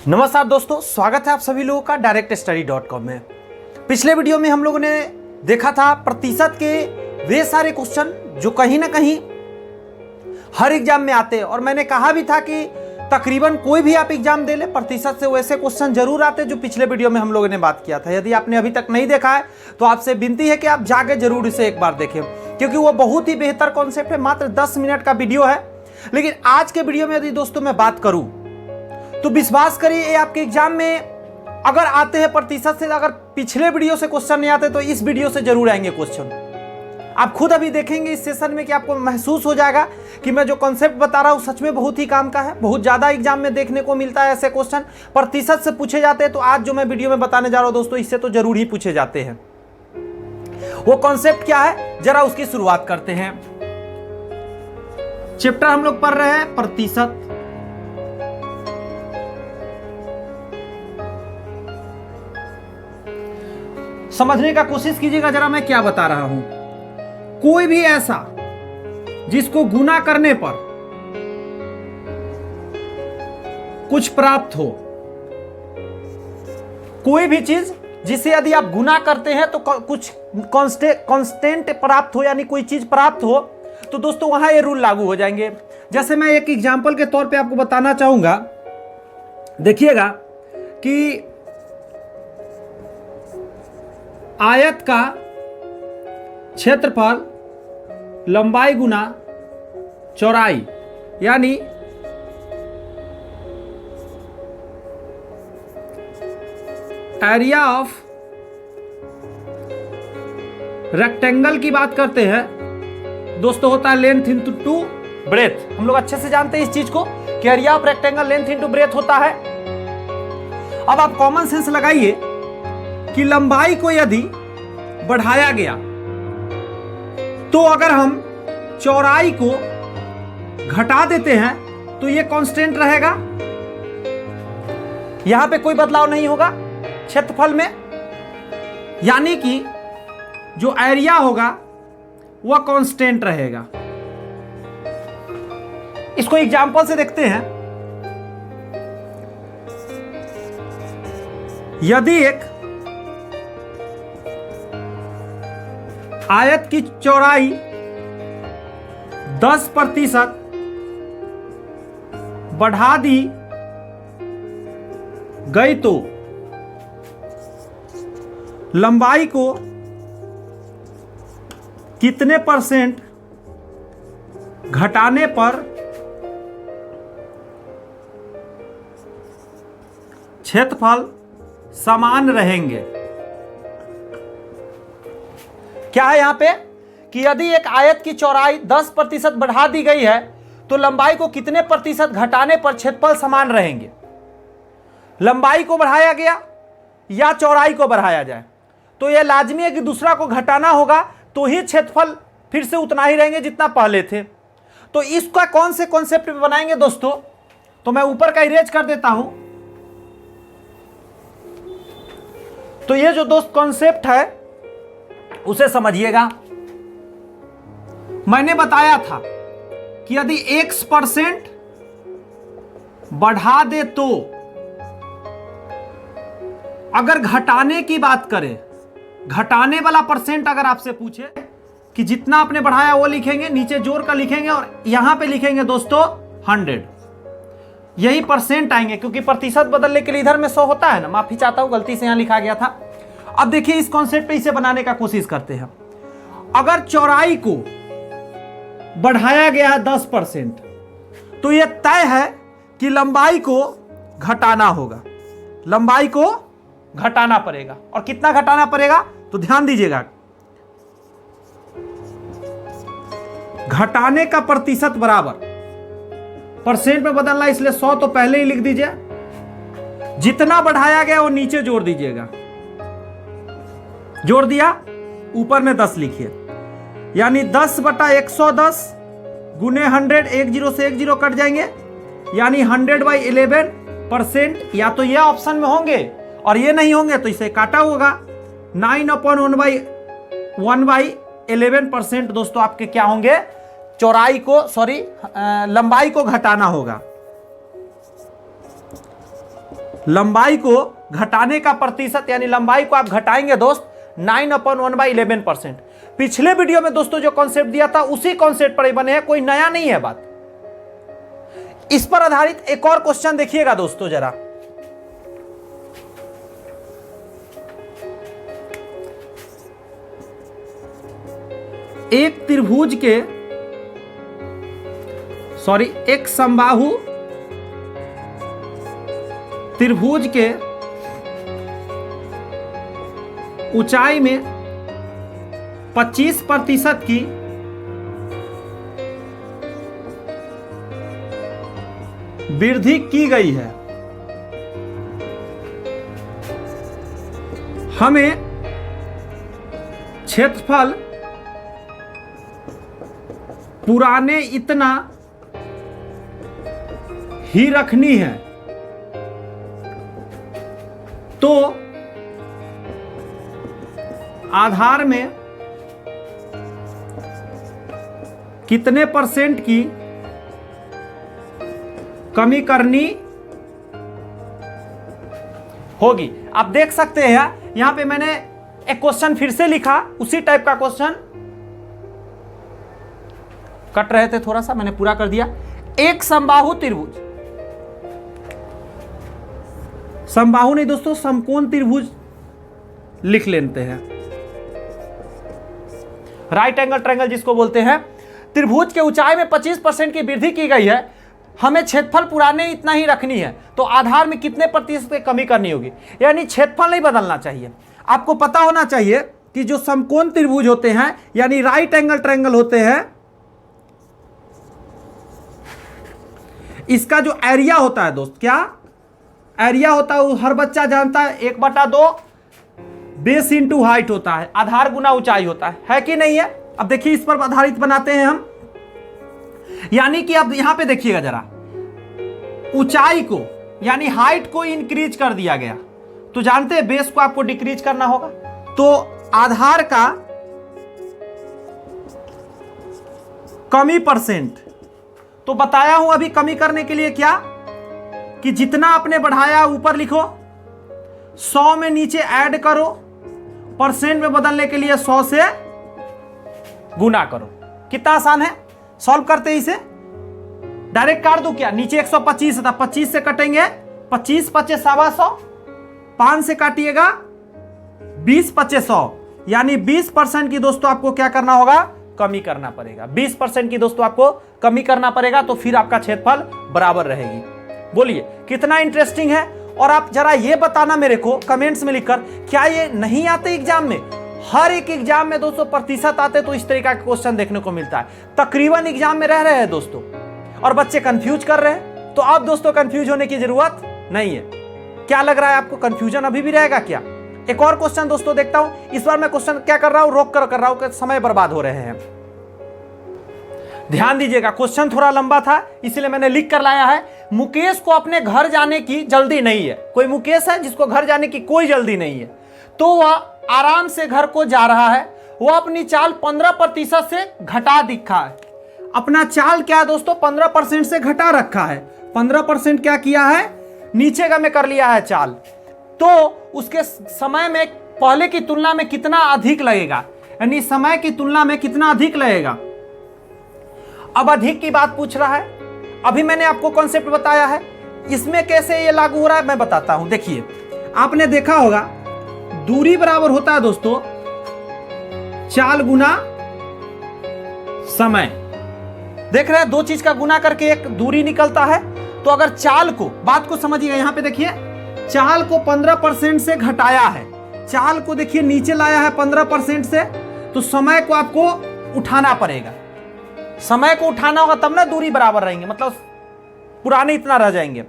नमस्कार दोस्तों, स्वागत है आप सभी लोगों का directstudy.com में। पिछले वीडियो में हम लोगों ने देखा था प्रतिशत के वे सारे क्वेश्चन जो कहीं ना कहीं हर एग्जाम में आते हैं, और मैंने कहा भी था कि तकरीबन कोई भी आप एग्जाम दे ले प्रतिशत से वैसे क्वेश्चन जरूर आते हैं जो पिछले वीडियो में हम लोगों ने बात किया था। यदि आपने अभी तक नहीं देखा है तो आपसे विनती है कि आप जाके जरूर इसे एक बार देखें, क्योंकि वो बहुत ही बेहतर कॉन्सेप्ट है। मात्र 10 मिनट का वीडियो है, लेकिन आज के वीडियो में यदि दोस्तों मैं बात करूं तो विश्वास करिए ये आपके एग्जाम में अगर आते हैं प्रतिशत से, अगर पिछले वीडियो से क्वेश्चन नहीं आते तो इस वीडियो से जरूर आएंगे क्वेश्चन। आप खुद अभी देखेंगे इस सेशन में कि आपको महसूस हो जाएगा कि मैं जो कॉन्सेप्ट बता रहा हूं सच में बहुत ही काम का है। बहुत ज्यादा एग्जाम में देखने को मिलता है ऐसे क्वेश्चन प्रतिशत से पूछे जाते हैं, तो आज जो मैं वीडियो में बताने जा रहा हूं दोस्तों इससे तो जरूर ही पूछे जाते हैं। वो कॉन्सेप्ट क्या है जरा उसकी शुरुआत करते हैं। चैप्टर हम लोग पढ़ रहे हैं प्रतिशत। समझने का कोशिश कीजिएगा जरा मैं क्या बता रहा हूं। कोई भी ऐसा जिसको गुना करने पर कुछ प्राप्त हो, कोई भी चीज जिसे यदि आप गुना करते हैं तो कुछ कांस्टेंट प्राप्त हो, यानी कोई चीज प्राप्त हो, तो दोस्तों वहां ये रूल लागू हो जाएंगे। जैसे मैं एक एग्जांपल के तौर पे आपको बताना चाहूंगा, देखिएगा कि आयत का क्षेत्रफल लंबाई गुना चौड़ाई, यानी एरिया ऑफ रेक्टेंगल की बात करते हैं दोस्तों, होता है लेंथ इंटू टू ब्रेथ। हम लोग अच्छे से जानते हैं इस चीज को कि area of rectangle length into breadth होता है। अब आप कॉमन सेंस लगाइए कि लंबाई को यदि बढ़ाया गया तो अगर हम चौड़ाई को घटा देते हैं तो ये कांस्टेंट रहेगा, यहां पे कोई बदलाव नहीं होगा क्षेत्रफल में, यानी कि जो एरिया होगा वह कांस्टेंट रहेगा। इसको एग्जांपल से देखते हैं। यदि एक आयत की चौड़ाई 10% बढ़ा दी गई तो लंबाई को कितने परसेंट घटाने पर क्षेत्रफल समान रहेंगे। क्या है यहां पे कि यदि एक आयत की चौड़ाई 10% बढ़ा दी गई है तो लंबाई को कितने प्रतिशत घटाने पर क्षेत्रफल समान रहेंगे। लंबाई को बढ़ाया गया या चौड़ाई को बढ़ाया जाए तो यह लाजमी है कि दूसरा को घटाना होगा, तो ही क्षेत्रफल फिर से उतना ही रहेंगे जितना पहले थे। तो इसका कौन से कॉन्सेप्ट में बनाएंगे दोस्तों, तो मैं ऊपर का इरेज कर देता हूं। तो ये जो दोस्त कॉन्सेप्ट है उसे समझिएगा। मैंने बताया था कि यदि x% बढ़ा दे तो, अगर घटाने की बात करें, घटाने वाला परसेंट अगर आपसे पूछे कि जितना आपने बढ़ाया वो लिखेंगे, नीचे जोड़ कर लिखेंगे और यहां पे लिखेंगे दोस्तों 100, यही परसेंट आएंगे, क्योंकि प्रतिशत बदलने के लिए इधर में 100 होता है ना, माफी चाहता हूं गलती से यहां लिखा गया था। अब देखिए इस कॉन्सेप्ट पे इसे बनाने का कोशिश करते हैं। अगर चौड़ाई को बढ़ाया गया है 10%, तो यह तय है कि लंबाई को घटाना होगा, लंबाई को घटाना पड़ेगा। और कितना घटाना पड़ेगा तो ध्यान दीजिएगा, घटाने का प्रतिशत बराबर परसेंट में बदलना, इसलिए 100 तो पहले ही लिख दीजिए, जितना बढ़ाया गया वो नीचे जोड़ दीजिएगा। जोड़ दिया, ऊपर में 10 लिखिए, यानी 10/110 गुने 100, 10 से 10 कट जाएंगे, यानी 100/11%। या तो ये ऑप्शन में होंगे और ये नहीं होंगे तो इसे काटा होगा। 9/1/11% दोस्तों आपके क्या होंगे, चौड़ाई को लंबाई को घटाना होगा। लंबाई को घटाने का प्रतिशत, यानी लंबाई को आप घटाएंगे दोस्त 9/1/11%। पिछले वीडियो में दोस्तों जो कॉन्सेप्ट दिया था उसी कॉन्सेप्ट पर बने हैं, कोई नया नहीं है बात। इस पर आधारित एक और क्वेश्चन देखिएगा दोस्तों जरा। एक समबाहु त्रिभुज के ऊंचाई में 25% की वृद्धि की गई है। हमें क्षेत्रफल पुराने इतना ही रखनी है, तो आधार में कितने % की कमी करनी होगी। आप देख सकते हैं यहां पे मैंने एक क्वेश्चन फिर से लिखा, उसी टाइप का क्वेश्चन, कट रहे थे थोड़ा सा, मैंने पूरा कर दिया। एक समबाहु त्रिभुज, समबाहु नहीं दोस्तों, समकोण त्रिभुज लिख लेते हैं, राइट एंगल ट्रायंगल जिसको बोलते हैं। त्रिभुज के ऊंचाई में 25% की वृद्धि की गई है, हमें क्षेत्रफल पुराने इतना ही रखनी है, तो आधार में कितने प्रतिशत की कमी करनी होगी। यानी क्षेत्रफल नहीं बदलना चाहिए। आपको पता होना चाहिए कि जो समकोण त्रिभुज होते हैं यानी राइट एंगल ट्रायंगल होते हैं, इसका जो एरिया होता है दोस्त, क्या एरिया होता है वो हर बच्चा जानता है, 1/2 बेस इंटू हाइट होता है, आधार गुना ऊंचाई होता है कि नहीं है। अब देखिए इस पर आधारित बनाते हैं हम, यानी कि अब यहां पे देखिएगा जरा, ऊंचाई को यानी हाइट को इंक्रीज कर दिया गया, तो जानते हैं बेस को आपको डिक्रीज करना होगा। तो आधार का कमी %, तो बताया हूं अभी कमी करने के लिए क्या, कि जितना आपने बढ़ाया ऊपर लिखो, 100 में नीचे ऐड करो, % में बदलने के लिए 100 से गुना करो। कितना आसान है, सॉल्व करते इसे, डायरेक्ट काट दो क्या, नीचे 125 था, 25 से कटेंगे, 25 × 5 = 125, 5 से काटिएगा 20 × 5 = 100, यानी 20% की दोस्तों आपको क्या करना होगा, कमी करना पड़ेगा। 20% की दोस्तों आपको कमी करना पड़ेगा, तो फिर आपका क्षेत्रफल बराबर रहेगी। बोलिए कितना इंटरेस्टिंग है। और आप जरा ये बताना मेरे को कमेंट्स में लिखकर, क्या ये नहीं आते एग्जाम में? हर एक एग्जाम में दोस्तों प्रतिशत आते तो इस तरीका का क्वेश्चन देखने को मिलता है। तकरीबन एग्जाम में रह रहे हैं दोस्तों, और बच्चे कंफ्यूज कर रहे हैं, तो अब दोस्तों कंफ्यूज होने की जरूरत नहीं है। क्या लग रहा है आपको, कंफ्यूजन अभी भी रहेगा क्या? एक और क्वेश्चन दोस्तों देखता हूं। इस बार मैं क्वेश्चन क्या कर रहा हूं, रोक कर रहा हूं, समय बर्बाद हो रहे हैं। ध्यान दीजिएगा, क्वेश्चन थोड़ा लंबा था इसलिए मैंने लिख कर लाया है। मुकेश को अपने घर जाने की जल्दी नहीं है। कोई मुकेश है जिसको घर जाने की कोई जल्दी नहीं है, तो वह आराम से घर को जा रहा है। वह अपनी चाल 15% से घटा दिखा है। अपना चाल क्या है दोस्तों, 15% से घटा रखा है। 15% क्या किया है, नीचे का में कर लिया है चाल, तो उसके समय में पहले की तुलना में कितना अधिक लगेगा, यानी समय की तुलना में कितना अधिक लगेगा। अब अधिक की बात पूछ रहा है। अभी मैंने आपको कॉन्सेप्ट बताया है, इसमें कैसे ये लागू हो रहा है मैं बताता हूं। देखिए आपने देखा होगा दूरी बराबर होता है दोस्तों चाल गुना समय। देख रहे हैं, दो चीज का गुना करके एक दूरी निकलता है। तो अगर चाल को, बात को समझिएगा, यहां पे देखिए चाल को 15% से घटाया है, चाल को देखिए नीचे लाया है 15% से, तो समय को आपको उठाना पड़ेगा। समय को उठाना होगा तब ना दूरी बराबर रहेंगे, मतलब पुराने इतना रह जाएंगे,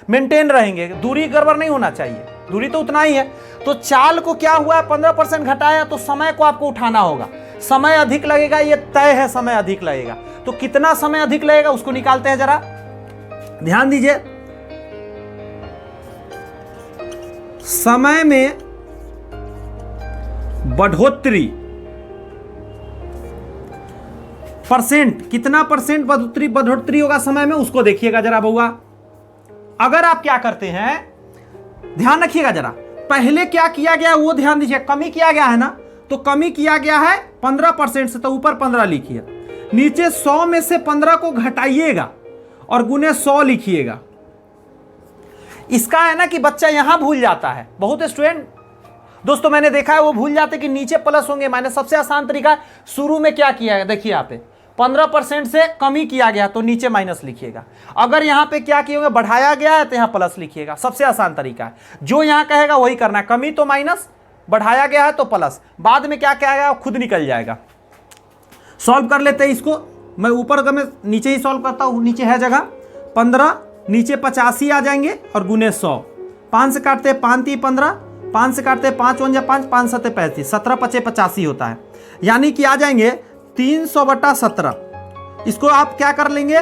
मेंटेन रहेंगे, दूरी गड़बड़ नहीं होना चाहिए, दूरी तो उतना ही है। तो चाल को क्या हुआ है 15% घटाया, तो समय को आपको उठाना होगा। समय अधिक लगेगा, ये तय है, समय अधिक लगेगा। तो कितना समय अधिक लगेगा उसको निकालते हैं जरा, ध्यान दीजिए। समय में बढ़ोतरी %, कितना % बढ़ोतरी होगा समय में, उसको देखिएगा जरा बउआ। अगर आप क्या करते हैं, ध्यान रखिएगा जरा, पहले क्या किया गया वो ध्यान दीजिए, कमी किया गया है ना, तो कमी किया गया है 15% से, तो ऊपर 15 लिखिए, नीचे 100 में से 15 को घटाइएगा और गुने 100 लिखिएगा। इसका है ना कि बच्चा यहां भूल जाता है, बहुत स्टूडेंट दोस्तों मैंने देखा है वो भूल जाते कि नीचे प्लस होंगे माइनस। सबसे आसान तरीका, शुरू में क्या किया है, देखिए यहाँ पे 15% से कमी किया गया तो नीचे माइनस लिखिएगा, अगर यहाँ पे क्या किए बढ़ाया गया है तो यहाँ प्लस लिखिएगा। सबसे आसान तरीका है, जो यहाँ कहेगा वही करना है, कमी तो माइनस, बढ़ाया गया है तो प्लस, बाद में क्या कहेगा खुद निकल जाएगा। सॉल्व कर लेते हैं इसको, मैं ऊपर का मैं नीचे ही सॉल्व करता हूँ, नीचे है जगह 15, नीचे 85 आ जाएंगे और गुने 100, 5 से काटते हैं 5 3 15, 5 से काटते हैं 5 1 5, 5 7 35, 17 5 85 होता है, यानी कि आ जाएंगे 300/17। इसको आप क्या कर लेंगे,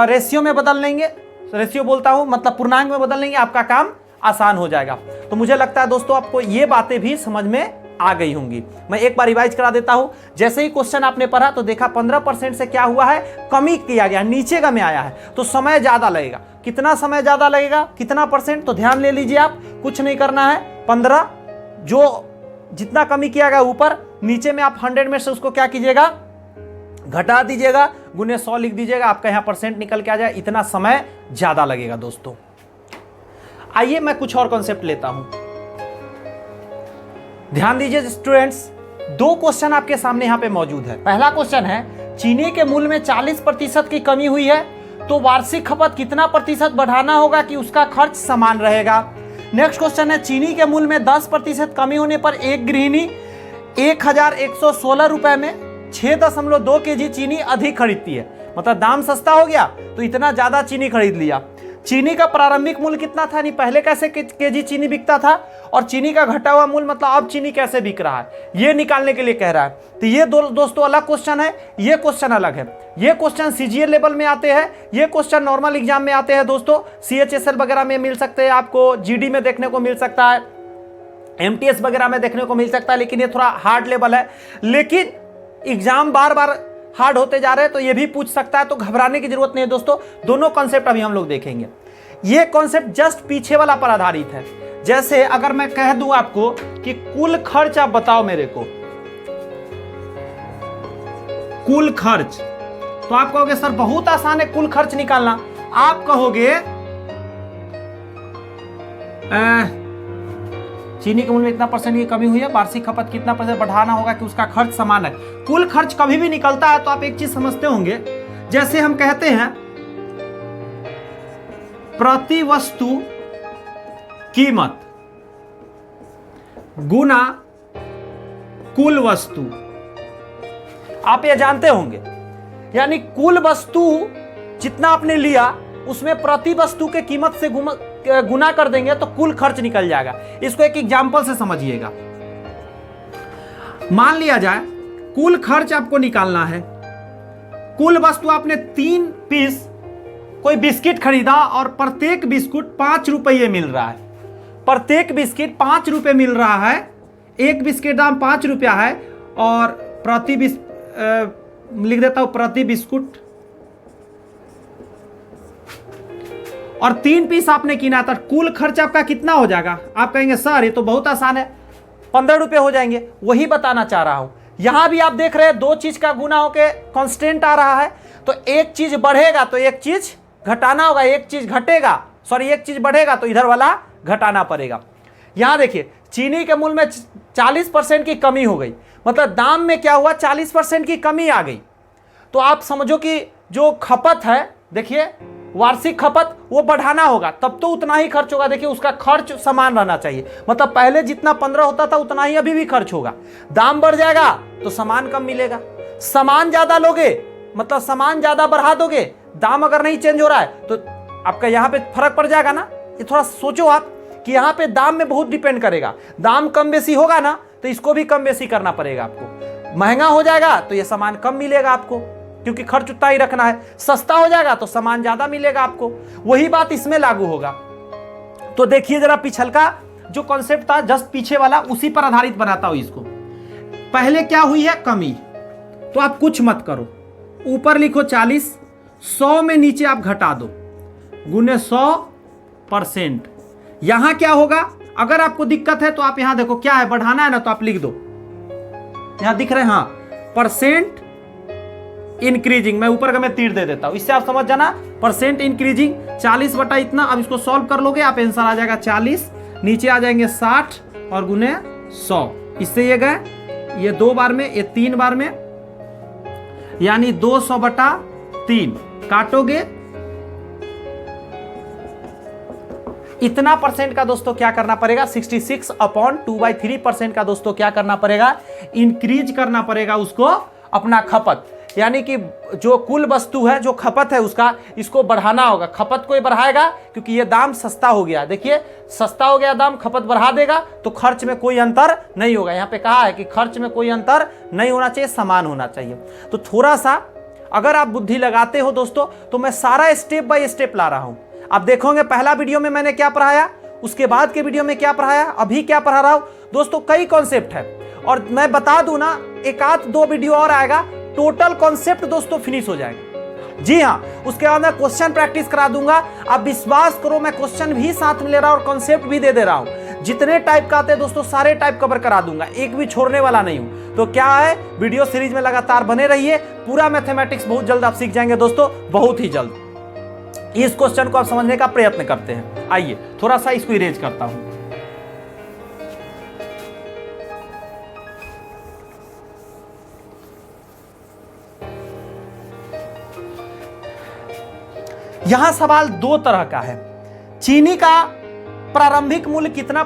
रेशियो में बदल लेंगे, रेशियो बोलता हूं मतलब पूर्णांक में बदल लेंगे, आपका काम आसान हो जाएगा। तो मुझे लगता है दोस्तों आपको ये बातें भी समझ में आ गई होंगी। मैं एक बार रिवाइज करा देता हूं, जैसे ही क्वेश्चन आपने पढ़ा तो देखा 15% से क्या हुआ है, कमी किया गया, नीचे का में आया है, तो समय ज्यादा लगेगा। कितना समय ज्यादा लगेगा, कितना परसेंट, तो ध्यान ले लीजिए आप, कुछ नहीं करना है, 15 जो जितना कमी किया गया ऊपर, नीचे में आप 100 में से उसको क्या कीजिएगा, घटा दीजिएगा, गुने 100 लिख दीजिएगा, आपका यहां परसेंट निकल के आ जाए, इतना समय ज्यादा लगेगा दोस्तों। आइए मैं कुछ और कॉन्सेप्ट लेता हूं, ध्यान दीजिए स्टूडेंट्स, 2 क्वेश्चन आपके सामने यहां पे मौजूद है। पहला क्वेश्चन है, चीनी के मूल्य में 40% की कमी हुई है तो वार्षिक खपत कितना प्रतिशत बढ़ाना होगा कि उसका खर्च समान रहेगा। नेक्स्ट क्वेश्चन है, चीनी के मूल्य में 10% कमी होने पर एक गृहिणी 1116 रुपए में 6.2 kg चीनी अधिक खरीदती है, मतलब दाम सस्ता हो गया तो इतना ज्यादा चीनी खरीद लिया। चीनी का प्रारंभिक मूल्य कितना था, नहीं पहले कैसे केजी चीनी बिकता था, और चीनी का घटा हुआ मूल्य मतलब अब चीनी कैसे बिक रहा है, ये निकालने के लिए कह रहा है। तो ये दोस्तों अलग क्वेश्चन है, ये क्वेश्चन अलग है। ये क्वेश्चन सीजीएल लेवल में आते हैं, ये क्वेश्चन नॉर्मल एग्जाम में आते हैं दोस्तों, सीएचएसएल वगैरह में मिल सकते हैं, आपको जीडी में देखने को मिल सकता है, एमटीएस वगैरह में देखने को मिल सकता है, लेकिन ये थोड़ा हार्ड लेवल है। लेकिन एग्जाम बार बार हार्ड होते जा रहे हैं तो ये भी पूछ सकता है, तो घबराने की जरूरत नहीं है दोस्तों। दोनों कॉन्सेप्ट अभी हम लोग देखेंगे। ये कॉन्सेप्ट जस्ट पीछे वाला पर आधारित है। जैसे अगर मैं कह दूं आपको कि कुल खर्च आप बताओ मेरे को, कुल खर्च, तो आप कहोगे सर बहुत आसान है कुल खर्च निकालना। आप कहोगे चीनी के मूल्य में इतना परसेंट की कमी हुई है, वार्षिक खपत कितना परसेंट बढ़ाना होगा कि उसका खर्च समान है। कुल खर्च कभी भी निकलता है तो आप एक चीज समझते होंगे, जैसे हम कहते हैं प्रति वस्तु कीमत गुना कुल वस्तु, आप ये जानते होंगे, यानी कुल वस्तु जितना आपने लिया उसमें प्रति वस्तु के कीमत से गुना कर देंगे तो कुल खर्च निकल जाएगा। इसको एक एग्जांपल से समझिएगा। मान लिया जाए कुल खर्च आपको निकालना है, कुल वस्तु आपने 3 पीस कोई बिस्किट खरीदा और प्रत्येक बिस्कुट 5 रुपये मिल रहा है, प्रत्येक बिस्किट 5 रुपये मिल रहा है, एक बिस्किट दाम 5 रुपया है, और लिख देता हूं प्रति बिस्कुट, और 3 पीस आपने किना था, कुल खर्च आपका कितना हो जाएगा। आप कहेंगे सर ये तो बहुत आसान है, 15 रुपये हो जाएंगे। वही बताना चाह रहा हूं, यहां भी आप देख रहे हैं 2 चीज का गुना होके कांस्टेंट आ रहा है, तो एक चीज बढ़ेगा तो एक चीज घटाना होगा, एक चीज घटेगा एक चीज बढ़ेगा तो इधर वाला घटाना पड़ेगा। यहां देखिए चीनी के मूल्य में 40% की कमी हो गई, मतलब दाम में क्या हुआ 40% की कमी आ गई। तो आप समझो कि जो खपत है, देखिए वार्षिक खपत वो बढ़ाना होगा, तब तो उतना ही खर्च होगा। देखिए उसका खर्च समान रहना चाहिए, मतलब पहले जितना 15 होता था उतना ही अभी भी खर्च होगा। दाम बढ़ जाएगा तो सामान कम मिलेगा, सामान ज्यादा लोगे मतलब सामान ज्यादा बढ़ा दोगे, दाम अगर नहीं चेंज हो रहा है तो आपका यहां पे फर्क पड़ जाएगा ना। ये थोड़ा सोचो आप कि यहां पे दाम में बहुत डिपेंड करेगा, दाम कम बेसी होगा ना तो इसको भी कम बेसी करना पड़ेगा आपको। महंगा हो जाएगा तो ये सामान कम मिलेगा आपको, क्योंकि खर्च उतना ही रखना है। सस्ता हो जाएगा तो सामान ज्यादा मिलेगा आपको। वही बात इसमें लागू होगा। तो देखिए जरा पिछलका जो कॉन्सेप्ट था जस्ट पीछे वाला, उसी पर आधारित बनाता हूं इसको। पहले क्या हुई है कमी, तो आप कुछ मत करो, ऊपर लिखो 40, 100 में नीचे आप घटा दो, गुने 100%, यहां क्या होगा, अगर आपको दिक्कत है तो आप यहां देखो क्या है, बढ़ाना है ना तो आप लिख दो, यहां दिख रहे हैं हाँ, परसेंट इंक्रीजिंग। मैं ऊपर का मैं तीर दे देता हूं, इससे आप समझ जाना। परसेंट इंक्रीजिंग 40 बटा इतना। अब इसको सॉल्व कर लोगे आप, आंसर आ जाएगा 40, नीचे आ जाएंगे 60 और गुने 100। इससे ये गए, ये 2 बार में, ये 3 बार में, यानी 200 बटा 3 काटोगे, इतना परसेंट का दोस्तों क्या करना पड़ेगा, 66/2/3% का दोस्तों क्या करना पड़ेगा, इंक्रीज करना पड़ेगा उसको अपना खपत। यानी कि जो कुल वस्तु है, जो खपत है उसका, इसको बढ़ाना होगा। खपत को ही बढ़ाएगा क्योंकि ये दाम सस्ता हो गया। देखिए सस्ता हो गया दाम, खपत बढ़ा देगा तो खर्च में कोई अंतर नहीं होगा। यहाँ पे कहा है कि खर्च में कोई अंतर नहीं होना चाहिए, समान होना चाहिए। तो थोड़ा सा अगर आप बुद्धि लगाते हो दोस्तों, तो मैं सारा स्टेप बाय स्टेप ला रहा हूं। आप देखोगे पहला वीडियो में मैंने क्या पढ़ाया, उसके बाद के वीडियो में क्या पढ़ाया, अभी क्या पढ़ा रहा हूं दोस्तों, कई कॉन्सेप्ट है। और मैं बता दूं ना, एक आध 2 वीडियो और आएगा, टोटल कॉन्सेप्ट दोस्तों फिनिश हो जाएगा। जी हाँ, उसके बाद मैं क्वेश्चन प्रैक्टिस करा दूंगा। आप विश्वास करो, मैं क्वेश्चन भी साथ में ले रहा हूं और कॉन्सेप्ट भी दे रहा हूं। जितने टाइप का आते हैं दोस्तों, सारे टाइप कवर करा दूंगा, एक भी छोड़ने वाला नहीं हूं। तो क्या है, वीडियो सीरीज में लगातार बने रहिए। पूरा मैथमेटिक्स बहुत जल्द आप सीख जाएंगे दोस्तों, बहुत ही जल्द। इस क्वेश्चन को आप समझने का प्रयत्न करते हैं। आइए थोड़ा सा इसको इरेज करता हूं। यहां सवाल 2 तरह का है। चीनी का प्रारंभिक मूल्य कितना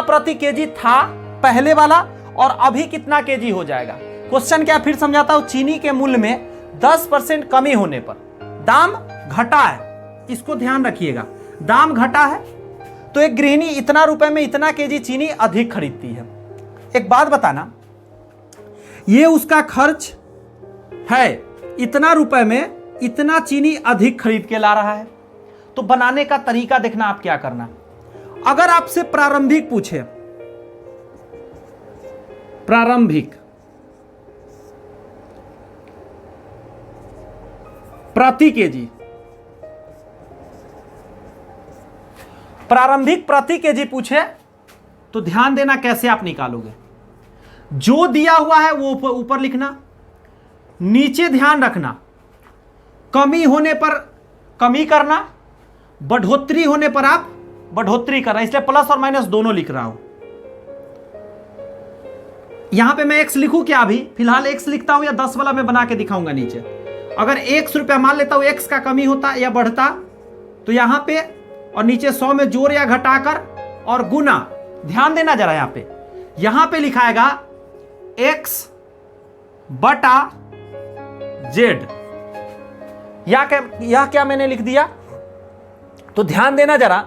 प्रति केजी था पहले वाला, और अभी कितना केजी हो जाएगा। क्वेश्चन क्या, फिर समझाता हूं। चीनी के मूल्य में 10% कमी होने पर दाम घटा है, इसको ध्यान रखिएगा, दाम घटा है तो एक गृहिणी इतना रुपए में इतना केजी चीनी अधिक खरीदती है। एक बात बताना, ये उसका खर्च है, इतना रुपए में इतना चीनी अधिक खरीद के ला रहा है। तो बनाने का तरीका देखना आप क्या करना। अगर आपसे प्रारंभिक पूछे, प्रारंभिक प्रति केजी, प्रारंभिक प्रति केजी पूछे तो ध्यान देना कैसे आप निकालोगे। जो दिया हुआ है वो ऊपर लिखना, नीचे ध्यान रखना, कमी होने पर कमी करना, बढ़ोतरी होने पर आप बढ़ोतरी करना। इसलिए प्लस और माइनस दोनों लिख रहा हूं। यहां पे मैं x लिखूं क्या, अभी फिलहाल x लिखता हूं या 10 वाला मैं बना के दिखाऊंगा नीचे। अगर 100 रुपया मान लेता हूं, x का कमी होता या बढ़ता, तो यहां पे और नीचे 100 में जोड़ या घटाकर और गुना। ध्यान देना जरा, यहां पे लिखाएगा x बटा z। यह क्या मैंने लिख दिया, तो ध्यान देना जरा,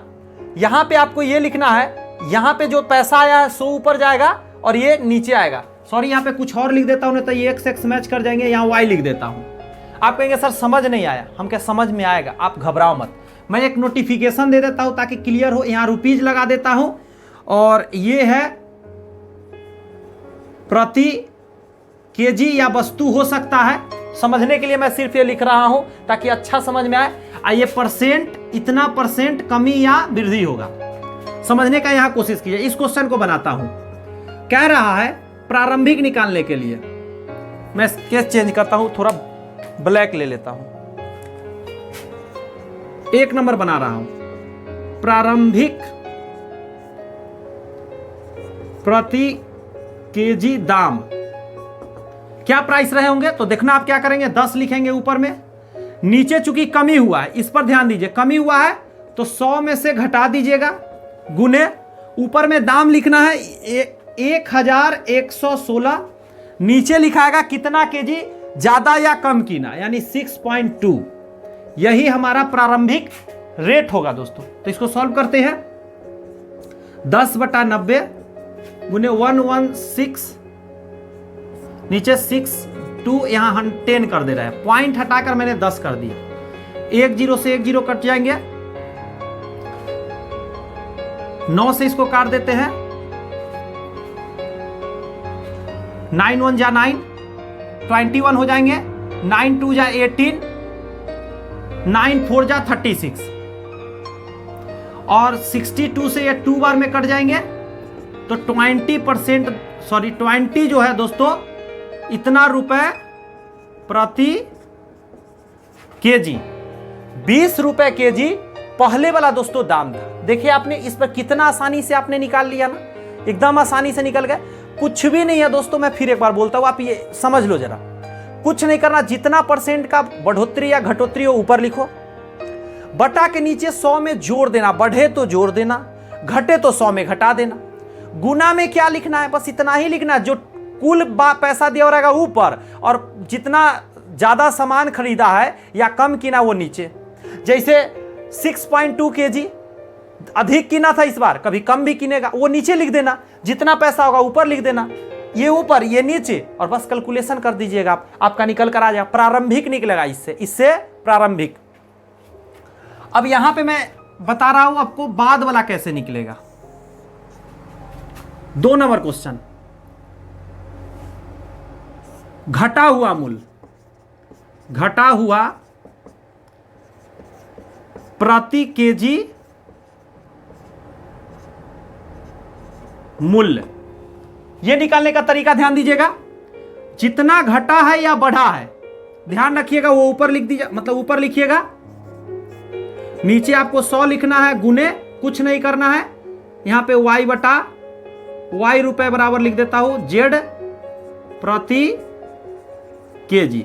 यहां पे आपको यह लिखना है, यहां पे जो पैसा आया है 100 ऊपर जाएगा और ये नीचे आएगा। सॉरी, यहां पे कुछ और लिख देता हूं, नहीं तो ये x मैच कर जाएंगे, यहां y लिख देता हूं। आप कहेंगे सर समझ नहीं आया, हम क्या समझ में आएगा, आप घबराओ मत। मैं एक नोटिफिकेशन दे देता हूं ताकि क्लियर हो, यहां रुपीज लगा देता हूं, और ये है प्रति केजी या वस्तु हो सकता है। समझने के लिए मैं सिर्फ ये लिख रहा हूं ताकि अच्छा समझ में आए। आइए, परसेंट, इतना परसेंट कमी या वृद्धि होगा, समझने का यहां कोशिश कीजिए। इस क्वेश्चन को बनाता हूं, कह रहा है प्रारंभिक निकालने के लिए। मैं स्केच चेंज करता हूं, थोड़ा ब्लैक ले लेता हूं, 1 नंबर बना रहा हूं। प्रारंभिक प्रति केजी दाम, क्या प्राइस रहे होंगे, तो देखना आप क्या करेंगे, 10 लिखेंगे ऊपर में। नीचे चूंकि कमी हुआ है, इस पर ध्यान दीजिए, कमी हुआ है तो 100 में से घटा दीजिएगा, गुने, ऊपर में दाम लिखना है 1116, नीचे लिखाएगा कितना केजी ज्यादा या कम कीना, यानी 6.2। यही हमारा प्रारंभिक रेट होगा दोस्तों। तो इसको सॉल्व करते हैं, 10 बटा 90 गुने 116, नीचे 6.2, यहां 10 कर दे रहा है, पॉइंट हटाकर मैंने 10 कर दिया। 1 0 से 1 0 कट जाएंगे, 9 से इसको काट देते हैं, 9 1 जा 9, 21 हो जाएंगे, 9 2 जा 18, 9 4 जा 36। और 62 से ये 2 बार में कट जाएंगे तो 20% सॉरी 20 जो है दोस्तों इतना रुपए प्रति केजी, 20 रुपए केजी पहले वाला दोस्तों दाम था। देखिए आपने इस पर कितना आसानी से आपने निकाल लिया ना, एकदम आसानी से निकल गए। कुछ भी नहीं है दोस्तों, मैं फिर एक बार बोलता हूं, आप ये समझ लो जरा, कुछ नहीं करना। जितना परसेंट का बढ़ोतरी या घटोतरी हो ऊपर लिखो, बटा के नीचे 100 में जोड़ देना, बढ़े तो जोड़ देना, घटे तो 100 में घटा देना। गुना में क्या लिखना है, बस इतना ही लिखना, जो कुल पैसा दिया रहेगा ऊपर और जितना ज्यादा सामान खरीदा है या कम किना वो नीचे। जैसे 6.2 केजी अधिक किना था इस बार, कभी कम भी किनेगा, वो नीचे लिख देना, जितना पैसा होगा ऊपर लिख देना, ये ऊपर ये नीचे, और बस कैलकुलेशन कर दीजिएगा आपका निकल कर आ जाएगा। प्रारंभिक निकलेगा इससे प्रारंभिक। अब यहां पे मैं बता रहा हूं आपको बाद वाला कैसे निकलेगा। 2 नंबर क्वेश्चन, घटा हुआ मूल्य, घटा हुआ प्रति केजी मूल्य, यह निकालने का तरीका ध्यान दीजिएगा। जितना घटा है या बढ़ा है ध्यान रखिएगा, वो ऊपर लिख दीजिए, मतलब ऊपर लिखिएगा, नीचे आपको 100 लिखना है, गुने कुछ नहीं करना है। यहां पे y बटा y रुपए बराबर लिख देता हूं z प्रति केजी।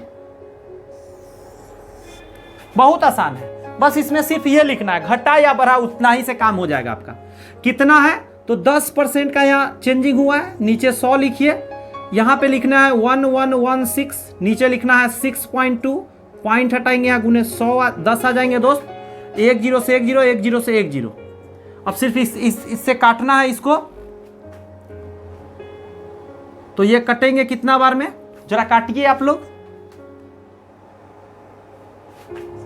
बहुत आसान है, बस इसमें सिर्फ ये लिखना है, घटा या बढ़ा उतना ही से काम हो जाएगा आपका। कितना है तो 10% का यहाँ चेंजिंग हुआ है, नीचे 100 लिखिए, यहाँ पे लिखना है 1116, नीचे लिखना है 6.2, पॉइंट हटाएंगे यहाँ, गुने 100 10 आ जाएंगे दोस्त, 1 0 से 1 0, 1 0 से 1 0। अब सिर्फ इससे काटना है इसको, तो ये कटेंगे कितना बार में, जरा काटिए आप लोग,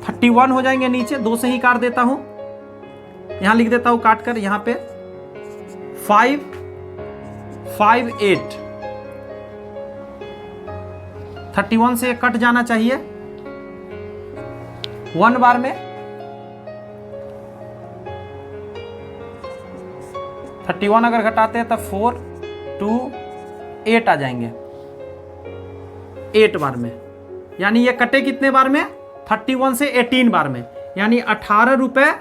31 हो जाएंगे नीचे, 2 से ही काट देता हूं, यहां लिख देता हूं काट कर, यहां पे 5 5 8, 31 से कट जाना चाहिए 1 बार में, 31 अगर घटाते हैं तब 4 2 8 आ जाएंगे 8 बार में, यानी ये कटे कितने बार में, 31 से 18 बार में, यानी 18 रुपए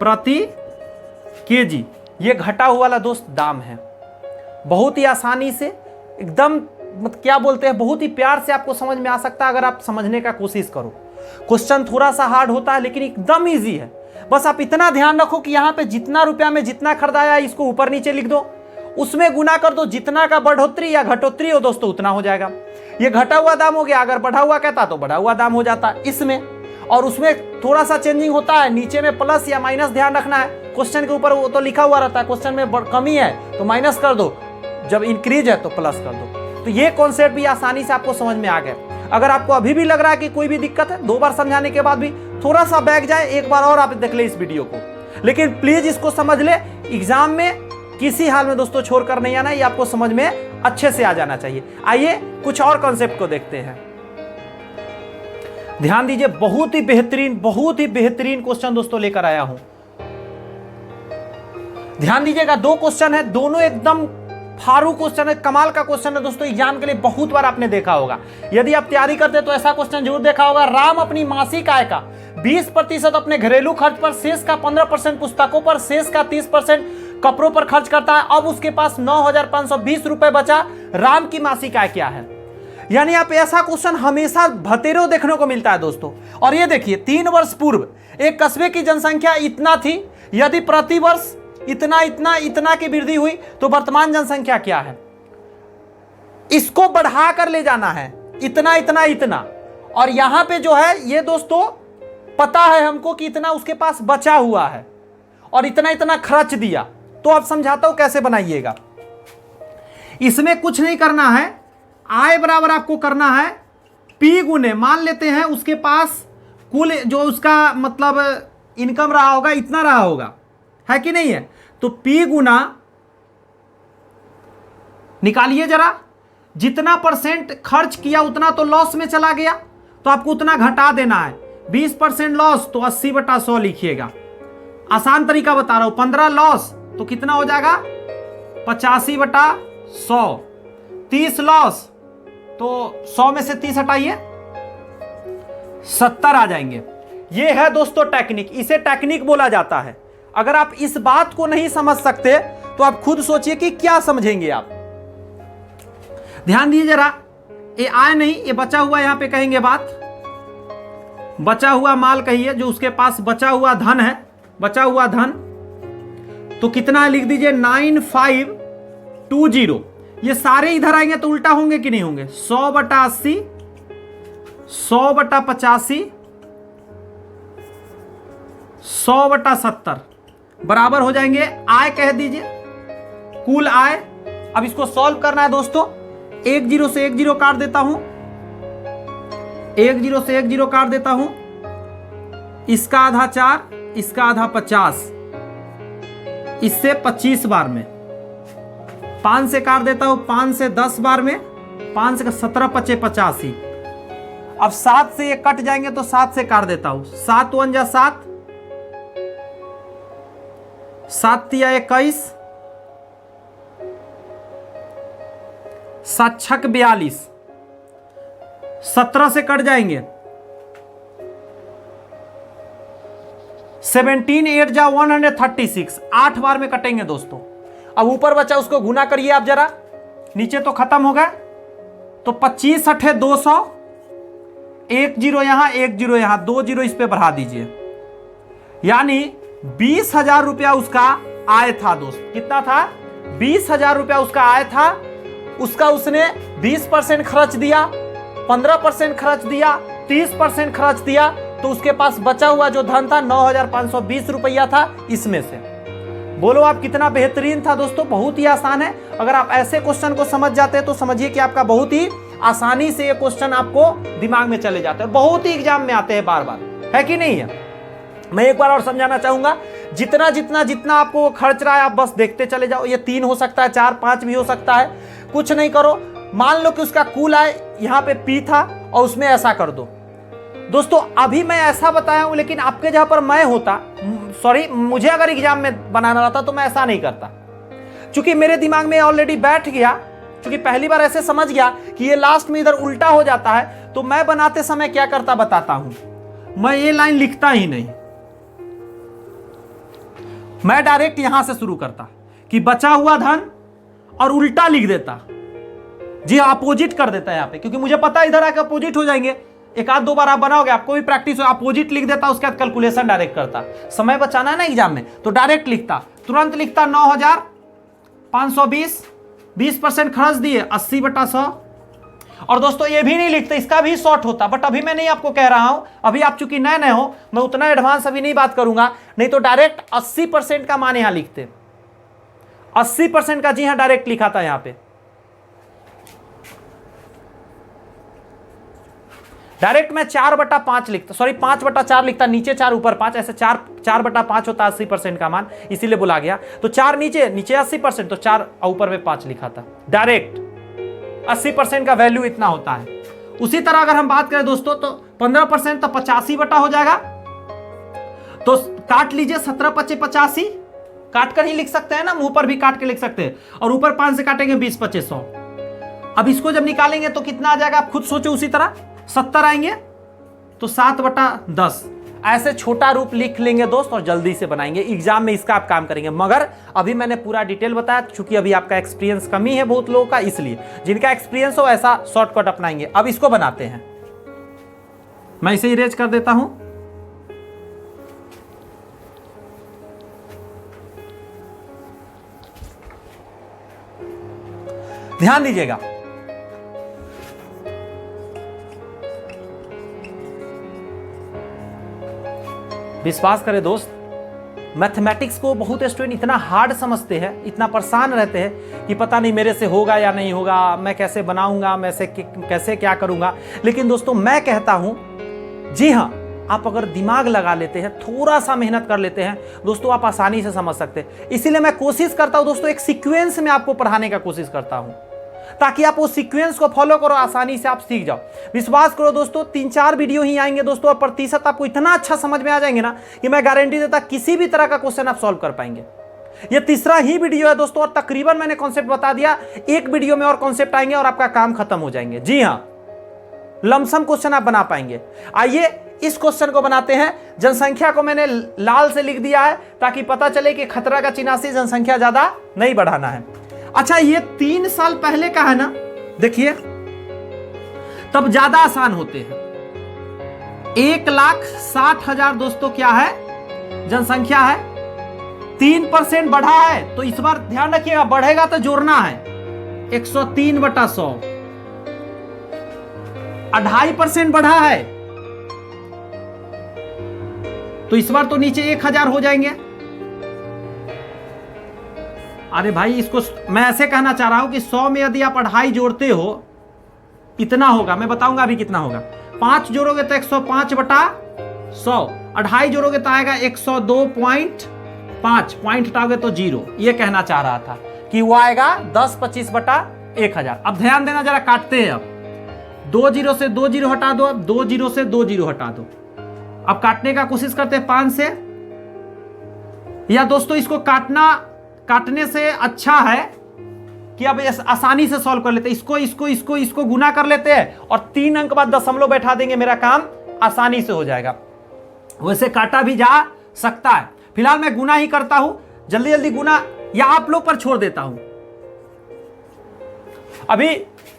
प्रति केजी। ये घटा हुआ वाला दोस्त दाम है। बहुत ही आसानी से एकदम क्या बोलते हैं, बहुत ही प्यार से आपको समझ में आ सकता है अगर आप समझने का कोशिश करो। क्वेश्चन थोड़ा सा हार्ड होता है लेकिन एकदम इजी है। बस आप इतना ध्यान रखो कि यहाँ पे जितना रुपया में जितना खरीदाया है इसको ऊपर नीचे लिख दो, उसमें गुना कर दो, जितना का बढ़ोतरी या घटोतरी हो दोस्तों उतना हो जाएगा। ये घटा हुआ दाम हो गया, अगर बढ़ा हुआ कहता तो बढ़ा हुआ दाम हो जाता इसमें, और उसमें थोड़ा सा चेंजिंग होता है, नीचे में प्लस या माइनस ध्यान रखना है। क्वेश्चन के ऊपर वो तो लिखा हुआ रहता है, क्वेश्चन में कमी है तो माइनस कर दो, जब इंक्रीज है तो प्लस कर दो। तो ये कॉन्सेप्ट भी आसानी से आपको समझ में आ गया। अगर आपको अभी भी लग रहा है कि कोई भी दिक्कत है, 2 बार समझाने के बाद भी थोड़ा सा बैक जाए, एक बार और आप देख ले इस वीडियो को, लेकिन प्लीज इसको समझ ले। एग्जाम में किसी हाल में दोस्तों छोड़कर नहीं आना, ये आपको समझ में अच्छे से आ जाना चाहिए। आइए कुछ और कॉन्सेप्ट को देखते हैं। ध्यान दीजिए, बहुत ही बेहतरीन क्वेश्चन दोस्तों लेकर आया हूं। ध्यान दीजिएगा, 2 क्वेश्चन है, दोनों एकदम फारू क्वेश्चन है, कमाल का क्वेश्चन है दोस्तों। एग्जाम के लिए बहुत बार आपने देखा होगा, यदि आप तैयारी करते तो ऐसा क्वेश्चन जरूर देखा होगा। राम अपनी मासिक आय का 20% अपने घरेलू खर्च पर, शेष का 15% पुस्तकों पर, शेष का 30% कपड़ों पर खर्च करता है। अब उसके पास 9,520 रुपए बचा, राम की मासिक आय क्या है? यानी आप ऐसा क्वेश्चन हमेशा भतेरो देखने को मिलता है दोस्तों। और ये देखिए, 3 वर्ष पूर्व एक कस्बे की जनसंख्या इतना थी, यदि प्रति वर्ष इतना की वृद्धि हुई तो वर्तमान जनसंख्या क्या है? इसको बढ़ा कर ले जाना है, इतना। और यहां पे जो है ये दोस्तों पता है हमको कि इतना उसके पास बचा हुआ है और इतना खर्च दिया। तो अब समझाता हूं कैसे बनाइएगा। इसमें कुछ नहीं करना है, आय बराबर आपको करना है P गुने, मान लेते हैं उसके पास कुल जो उसका मतलब इनकम रहा होगा इतना रहा होगा, है कि नहीं है? तो P गुना निकालिए जरा, जितना % खर्च किया उतना तो लॉस में चला गया, तो आपको उतना घटा देना है। 20% लॉस तो 80/100 लिखिएगा। आसान तरीका बता रहा हूं, 15 लॉस तो कितना हो जाएगा 85/100, 30 लॉस तो 100 में से 30 हटाइए 70 आ जाएंगे। ये है दोस्तों टेक्निक, इसे टेक्निक बोला जाता है। अगर आप इस बात को नहीं समझ सकते तो आप खुद सोचिए कि क्या समझेंगे आप। ध्यान दीजिए जरा, ये आय नहीं, ये बचा हुआ यहां पे कहेंगे बात, बचा हुआ माल कहिए, जो उसके पास बचा हुआ धन है, बचा हुआ धन तो कितना है लिख दीजिए 9520। ये सारे इधर आएंगे तो उल्टा होंगे कि नहीं होंगे, 100/80, 100/85, 100/70 बराबर हो जाएंगे आय कह दीजिए, कुल आय। अब इसको सॉल्व करना है दोस्तों, 1 0 से 1 0 काट देता हूं, 1 0 से 1 0 काट देता हूं, इसका आधा 4, इसका आधा 50, इससे 25 बार में, 5 से काट देता हूं, 5 से 10 बार में, 5 से 17 5 85। अब 7 से ये कट जाएंगे तो 7 से काट देता हूं, 7 1 जा 7, 7 तिया 21, 7 छक 42, 17 से कट जाएंगे, 17 8 जा 136, 8 बार में कटेंगे दोस्तों। अब ऊपर बचा उसको गुना करिए आप जरा, नीचे तो खत्म हो गए, तो 25 8 200, 1 0 यहां 1 0 यहां, 2 0 इस पे बढ़ा दीजिए, यानी 20,000 रुपया उसका आय था दोस्त। कितना था? 20,000 रुपया उसका आय था। उसका उसने 20% खर्च दिया, 15% खर्च दिया, 30% खर्च दिया, तो उसके पास बचा हुआ जो धन था 9,520 रुपया था इसमें से। बोलो आप कितना बेहतरीन था दोस्तों, बहुत ही आसान है। अगर आप ऐसे क्वेश्चन को समझ जाते हैं तो समझिए कि आपका बहुत ही आसानी से ये क्वेश्चन आपको दिमाग में चले जाते हैं, बहुत ही एग्जाम में आते हैं बार बार, है कि नहीं है। मैं एक बार और समझाना चाहूंगा, जितना जितना जितना आपको खर्च रहा है आप बस देखते चले जाओ। ये 3 हो सकता है, 4 5 भी हो सकता है, कुछ नहीं करो। मान लो कि उसका कुल आय यहाँ पे P था और उसमें ऐसा कर दो। दोस्तों अभी मैं ऐसा बताया हूं, लेकिन आपके जहां पर मैं होता, सॉरी मुझे अगर एग्जाम में बनाना रहता तो मैं ऐसा नहीं करता, क्योंकि मेरे दिमाग में ऑलरेडी बैठ गया, क्योंकि पहली बार ऐसे समझ गया कि ये लास्ट में इधर उल्टा हो जाता है। तो मैं बनाते समय क्या करता बताता हूं, मैं ये लाइन लिखता ही नहीं, मैं डायरेक्ट यहां से शुरू करता कि बचा हुआ धन और उल्टा लिख देता, जी अपोजिट कर देता है यहां पे, क्योंकि मुझे पता है इधर आकर अपोजिट हो जाएंगे। एक आध दो बार आप बनाओगे, आपको भी प्रैक्टिस हो, अपोजिट लिख देता, उसके बाद कैलकुलेशन डायरेक्ट करता। समय बचाना है ना एग्जाम में, तो डायरेक्ट लिखता, तुरंत लिखता 9,520, 20% खर्च दिए 80/100। और दोस्तों ये भी नहीं लिखते, इसका भी शॉर्ट होता, बट अभी मैं नहीं आपको कह रहा हूं, अभी आप चूंकि नए नए हो, मैं उतना एडवांस अभी नहीं बात करूंगा, नहीं तो डायरेक्ट 80% का मान यहां लिखते, 80% का जी हां डायरेक्ट लिखा था यहां पे, डायरेक्ट मैं 4/5 लिखता, सॉरी 5/4 लिखता, नीचे 4 ऊपर 5, ऐसे 4/5 होता 80% का मान, इसीलिए बोला गया। तो 4 नीचे 80%, तो 4 ऊपर में 5 लिखा था। डायरेक्ट 80% का वैल्यू इतना होता है। उसी तरह अगर हम बात करें दोस्तों, तो 15% तो 85 हो जाएगा, तो काट लीजिए 17 5 85, काट कर ही लिख सकते हैं ना, मुंह पर भी काट के लिख सकते हैं, और ऊपर 5 से काटेंगे 20 25 100। अब इसको जब निकालेंगे तो कितना आ जाएगा, आप खुद सोचो। उसी तरह 70 आएंगे तो 7/10, ऐसे छोटा रूप लिख लेंगे दोस्त और जल्दी से बनाएंगे। एग्जाम में इसका आप काम करेंगे, मगर अभी मैंने पूरा डिटेल बताया, चूंकि अभी आपका एक्सपीरियंस कमी है बहुत लोगों का, इसलिए जिनका एक्सपीरियंस हो ऐसा शॉर्टकट अपनाएंगे। अब इसको बनाते हैं, मैं इसे इरेज कर देता हूं। ध्यान दीजिएगा, विश्वास करें दोस्त, मैथमेटिक्स को बहुत स्टूडेंट इतना हार्ड समझते हैं, इतना परेशान रहते हैं कि पता नहीं मेरे से होगा या नहीं होगा, मैं कैसे बनाऊंगा, मैं कैसे क्या करूंगा। लेकिन दोस्तों मैं कहता हूं, जी हां, आप अगर दिमाग लगा लेते हैं, थोड़ा सा मेहनत कर लेते हैं दोस्तों, आप आसानी से समझ सकते हैं। इसीलिए मैं कोशिश करता हूं दोस्तों, एक सीक्वेंस में आपको पढ़ाने का कोशिश करता हूं। ताकि आप वो सीक्वेंस को फॉलो करो, आसानी से आप सीख जाओ। विश्वास करो दोस्तों, 3-4 वीडियो ही आएंगे दोस्तों, और प्रतिशत आपको इतना अच्छा समझ में आ जाएंगे ना कि मैं गारंटी देता किसी भी तरह का क्वेश्चन आप सॉल्व कर पाएंगे। ये तीसरा ही वीडियो है दोस्तों, और तकरीबन मैंने कॉन्सेप्ट बता दिया। एक वीडियो में और कॉन्सेप्ट आएंगे और आपका काम खत्म हो जाएंगे। जी हाँ, लमसम क्वेश्चन आप बना पाएंगे। आइए इस क्वेश्चन को बनाते हैं। जनसंख्या को मैंने लाल से लिख दिया है ताकि पता चले कि खतरा का चिन्ह से जनसंख्या ज्यादा नहीं बढ़ाना है। अच्छा, ये 3 साल पहले का है ना, देखिए तब ज्यादा आसान होते हैं। 1,60,000 दोस्तों क्या है, जनसंख्या है। 3% बढ़ा है, तो इस बार ध्यान रखिएगा, बढ़ेगा तो जोड़ना है 103/100। 2.5% बढ़ा है, तो इस बार तो नीचे 1,000 हो जाएंगे। अरे भाई, इसको मैं ऐसे कहना चाह रहा हूं कि 100 में यदि आप 2.5 जोड़ते हो, इतना होगा। मैं बताऊंगा अभी कितना होगा। 5 जोड़ोगे तो 105/100, 2.5 जोड़ोगे तो आएगा 102.5, पॉइंट हटाओगे तो 0। ये कहना चाह रहा था कि वो आएगा 10/25/1000। अब ध्यान देना, जरा काटते हैं। अब 2 0 से 2 0 हटा दो, अब 2 0 से 2 0 हटा दो। अब काटने का कोशिश करते हैं 5 से। या दोस्तों इसको काटने से अच्छा है कि अब आसानी से सॉल्व कर लेते हैं। इसको गुना कर लेते हैं और 3 अंक बाद दशमलव बैठा देंगे, मेरा काम आसानी से हो जाएगा। वैसे काटा भी जा सकता है, फिलहाल मैं गुना ही करता हूं। जल्दी जल्दी गुना, या आप लोग पर छोड़ देता हूं। अभी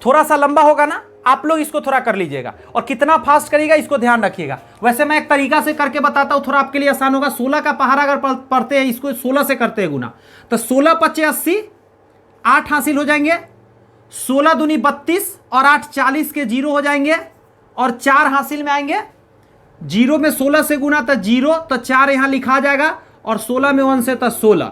थोड़ा सा लंबा होगा ना, आप लोग इसको थोड़ा कर लीजिएगा, और कितना फास्ट करिएगा इसको ध्यान रखिएगा। वैसे मैं एक तरीका से करके बताता हूं, थोड़ा आपके लिए आसान होगा। 16 का पहाड़ा अगर पढ़ते हैं, इसको 16 से करते हैं गुना, तो 16×5 = 80, 8 हासिल हो जाएंगे। 16 दूनी 32 और 8 40 के 0 हो जाएंगे, और 4 हासिल में आएंगे। 0 में 16 से गुना तो 0, तो 4 यहां लिखा जाएगा, और 16 में 1 से तो 16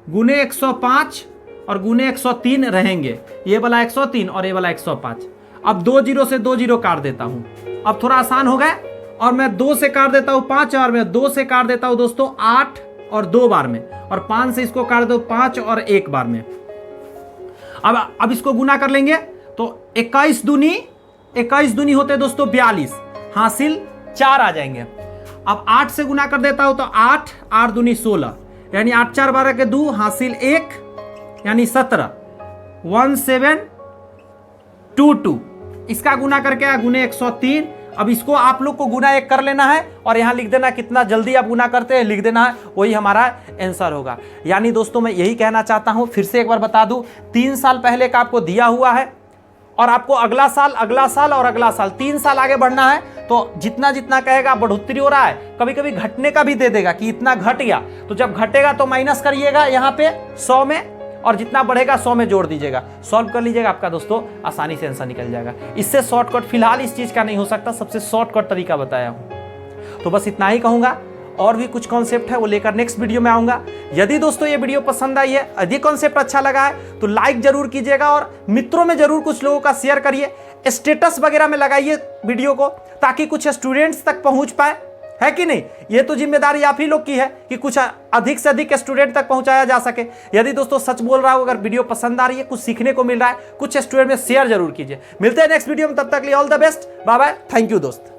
गुने 105 और गुने 103 रहेंगे। ये वाला 103 और ये वाला 105। अब 2 0 से 2 0 काट देता हूं। अब थोड़ा आसान हो गया, और मैं 2 से काट देता हूं 5, और मैं 2 से काट देता हूं दोस्तों 8 और 2 बार में, और 5 से इसको काट दो 5 और 1 बार में। अब इसको गुना कर लेंगे तो 21 दूनी होते दोस्तों 42, हासिल 4 आ जाएंगे। अब 8 से गुना कर देता हूं तो 8 दूनी 16, यानी 8 4 12 के 2, हासिल 1 यानी 17, 1722। इसका गुना करके आया गुने 103। अब इसको आप लोग को गुना 1 कर लेना है, और यहां लिख देना, कितना जल्दी आप गुना करते हैं लिख देना है, वही हमारा आंसर होगा। यानी दोस्तों मैं यही कहना चाहता हूं, फिर से एक बार बता दूं, 3 साल पहले का आपको दिया हुआ है, और आपको अगला साल और अगला साल 3 साल आगे बढ़ना है। तो जितना जितना कहेगा बढ़ोतरी हो रहा है, कभी कभी घटने का भी दे देगा कि इतना घट गया, तो जब घटेगा तो माइनस करिएगा यहाँ पे 100 में, और जितना बढ़ेगा 100 में जोड़ दीजिएगा, सॉल्व कर लीजिएगा, आपका दोस्तों आसानी से आंसर निकल जाएगा। इससे शॉर्टकट फिलहाल इस चीज का नहीं हो सकता, सबसे शॉर्टकट तरीका बताया हूं। तो बस इतना ही कहूंगा, और भी कुछ कॉन्सेप्ट है वो लेकर नेक्स्ट वीडियो में आऊंगा। यदि दोस्तों ये वीडियो पसंद आई है, यदि कॉन्सेप्ट अच्छा लगा है, तो लाइक जरूर कीजिएगा, और मित्रों में जरूर कुछ लोगों का शेयर करिए, स्टेटस वगैरह में लगाइए वीडियो को, ताकि कुछ स्टूडेंट्स तक पहुंच पाए, है कि नहीं। ये तो जिम्मेदारी आप ही लोग की है कि कुछ अधिक से अधिक स्टूडेंट तक पहुंचाया जा सके। यदि दोस्तों सच बोल रहा हूं, अगर वीडियो पसंद आ रही है, कुछ सीखने को मिल रहा है, कुछ स्टूडेंट में शेयर जरूर कीजिए। मिलते हैं नेक्स्ट वीडियो में, तब तक के लिए all the best, bye bye, thank you दोस्त।